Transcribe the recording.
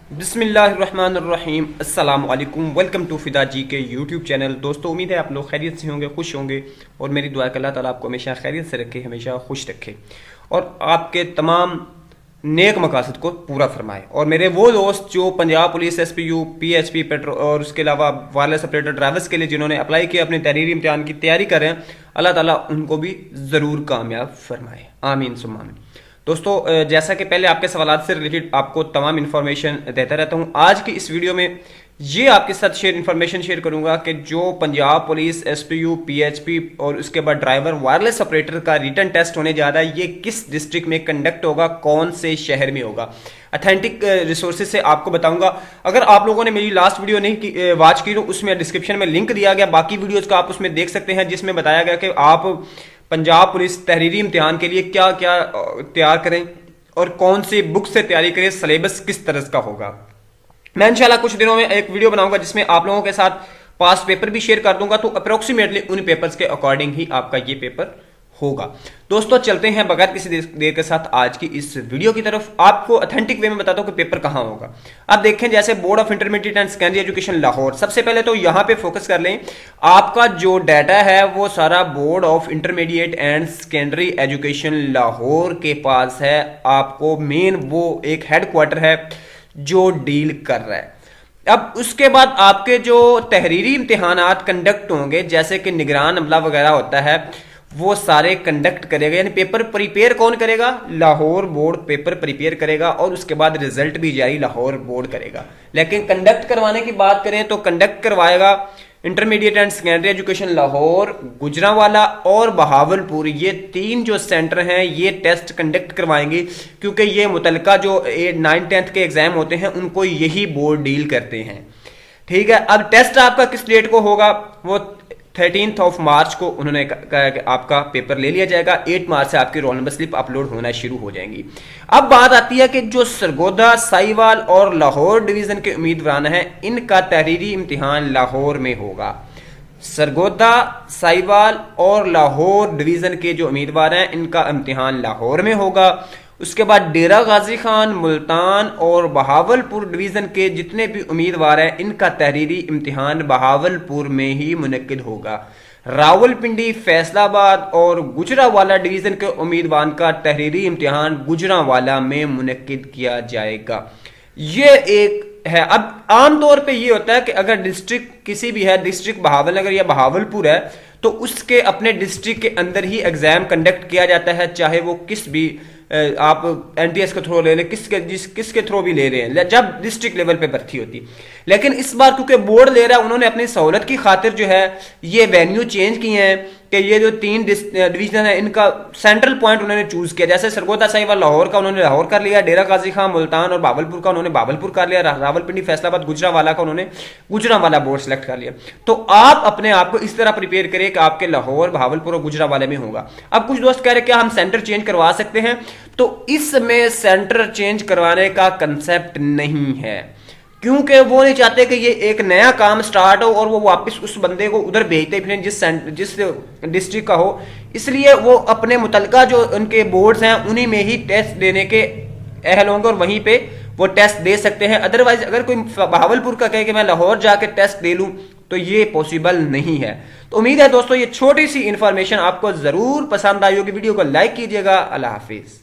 बिस्मिल्लाहिर्रहमानिर्रहीम अस्सलाम वालेकुम। वेलकम टू फिदा जी के यूट्यूब चैनल। दोस्तों, उम्मीद है आप लोग खैरियत से होंगे, खुश होंगे और मेरी दुआ है कि अल्लाह ताला आपको हमेशा खैरियत से रखे, हमेशा खुश रखे और आपके तमाम नेक मकासद को पूरा फरमाए। और मेरे वो दोस्त जो Punjab police SPU PHP petrol और उसके अलावा वायरलेस ऑपरेटर ड्राइवर्स के लिए जिन्होंने अप्लाई किया, अपने तहरीरी इम्तिहान की तैयारी कर रहे हैं, अल्लाह ताला उनको भी ज़रूर कामयाब फरमाए, आमीन सुम्मा आमीन। दोस्तों, जैसा कि पहले आपके सवालात से रिलेटेड आपको तमाम इन्फॉर्मेशन देता रहता हूं, आज की इस वीडियो में ये आपके साथ इन्फॉर्मेशन शेयर करूंगा कि जो पंजाब पुलिस SPU PHP और उसके बाद ड्राइवर वायरलेस ऑपरेटर का रिटन टेस्ट होने जा रहा है, ये किस डिस्ट्रिक्ट में कंडक्ट होगा, कौन से शहर में होगा। अथेंटिक रिसोर्सेज से आपको बताऊंगा। अगर आप लोगों ने मेरी लास्ट वीडियो नहीं वॉच की तो उसमें डिस्क्रिप्शन में लिंक दिया गया, बाकी वीडियोज का आप उसमें देख सकते हैं, जिसमें बताया गया कि आप पंजाब पुलिस तहरीरी इम्तिहान के लिए क्या क्या तैयार करें और कौन सी बुक से तैयारी करें, सिलेबस किस तरह का होगा। मैं इंशाल्लाह कुछ दिनों में एक वीडियो बनाऊंगा जिसमें आप लोगों के साथ पास्ट पेपर भी शेयर कर दूंगा, तो अप्रोक्सीमेटली उन पेपर्स के अकॉर्डिंग ही आपका ये पेपर होगा। दोस्तों, चलते हैं बगैर किसी देर के साथ आज की इस वीडियो की तरफ। आपको ऑथेंटिक वे में बताता हूं कि पेपर कहां होगा। आप देखें, जैसे board of intermediate and secondary education Lahore, सबसे पहले तो यहां पे फोकस कर लें। आपका जो डाटा है वो सारा board of intermediate and secondary education Lahore के पास है। आपको मेन वो एक हेडक्वार्टर है जो डील कर रहा है। अब उसके बाद आपके जो तहरीरी इम्तिहानात कंडक्ट होंगे, जैसे कि निगरान अमला वगैरह होता है, वो सारे कंडक्ट करेगा। यानी पेपर प्रिपेयर कौन करेगा? लाहौर बोर्ड पेपर प्रिपेयर करेगा और उसके बाद रिजल्ट भी जारी लाहौर बोर्ड करेगा। लेकिन कंडक्ट करवाने की बात करें तो कंडक्ट करवाएगा intermediate and secondary education Lahore, Gujranwala और बहावलपुर। ये तीन जो सेंटर हैं ये टेस्ट कंडक्ट करवाएंगे, क्योंकि ये मुतलका जो 9th-10th के एग्जाम होते हैं उनको यही बोर्ड डील करते हैं। ठीक है, अब टेस्ट आपका किस डेट को होगा? वो 13 मार्च को उन्होंने कहा कि आपका पेपर ले लिया जाएगा। 8 मार्च से आपकी रोल नंबर स्लिप अपलोड होना शुरू हो जाएंगी। अब बात आती है कि जो सरगोदा, साहिवाल और लाहौर डिवीजन के उम्मीदवार हैं, इनका तहरीरी इम्तिहान लाहौर में होगा। सरगोदा, साहिवाल और लाहौर डिवीजन के जो उम्मीदवार हैं इनका इम्तिहान लाहौर में होगा। उसके बाद डेरा गाजी खान, मुल्तान और बहावलपुर डिवीजन के जितने भी उम्मीदवार हैं इनका तहरीरी इम्तिहान बहावलपुर में ही मुनक्किद होगा। रावलपिंडी, फैसलाबाद और गुजरांवाला डिवीजन के उम्मीदवार का तहरीरी इम्तिहान गुजरांवाला में मुनक्किद किया जाएगा। ये एक है। अब आमतौर पे ये होता है कि अगर डिस्ट्रिक्ट किसी भी है, डिस्ट्रिक्ट बहावलनगर या बहावलपुर है, तो उसके अपने डिस्ट्रिक्ट के अंदर ही एग्जाम कंडक्ट किया जाता है, चाहे वो किस भी आप NTS के थ्रू ले लें, किसके थ्रू भी ले रहे हैं, जब डिस्ट्रिक्ट लेवल पे भर्ती होती। लेकिन इस बार क्योंकि बोर्ड ले रहा है, उन्होंने अपनी सहूलत की खातिर जो है ये वेन्यू चेंज किए हैं कि ये जो 3 डिवीजन है इनका सेंट्रल पॉइंट उन्होंने चूज किया। जैसे सरगोदा, साहिवाल लाहौर का उन्होंने लाहौर कर लिया, डेरा गाजी खान, मुल्तान और बावलपुर का उन्होंने बावलपुर कर लिया, रावलपिंडी, फैसलाबाद, गुजरांवाला का उन्होंने गुजरांवाला बोर्ड सेलेक्ट कर लिया। तो आप अपने आप को इस तरह प्रिपेयर करिए कि आपके लाहौर, भावलपुर और गुजरांवाले में होगा। अब कुछ दोस्त कह रहे क्या हम सेंटर चेंज करवा सकते हैं? तो इसमें सेंटर चेंज करवाने का कंसेप्ट नहीं है, क्योंकि वो नहीं चाहते कि ये एक नया काम स्टार्ट हो और वो वापस उस बंदे को उधर भेजते फिर जिस डिस्ट्रिक्ट का हो। इसलिए वो अपने मुतलका जो उनके बोर्ड्स हैं उन्हीं में ही टेस्ट देने के अहल होंगे और वहीं पे वो टेस्ट दे सकते हैं। अदरवाइज अगर कोई बहावलपुर का कहे कि मैं लाहौर जाके टेस्ट दे लूं तो ये पॉसिबल नहीं है। तो उम्मीद है दोस्तों ये छोटी सी इंफॉर्मेशन आपको जरूर पसंद आई होगी। वीडियो को लाइक कीजिएगा। अल्लाह हाफिज।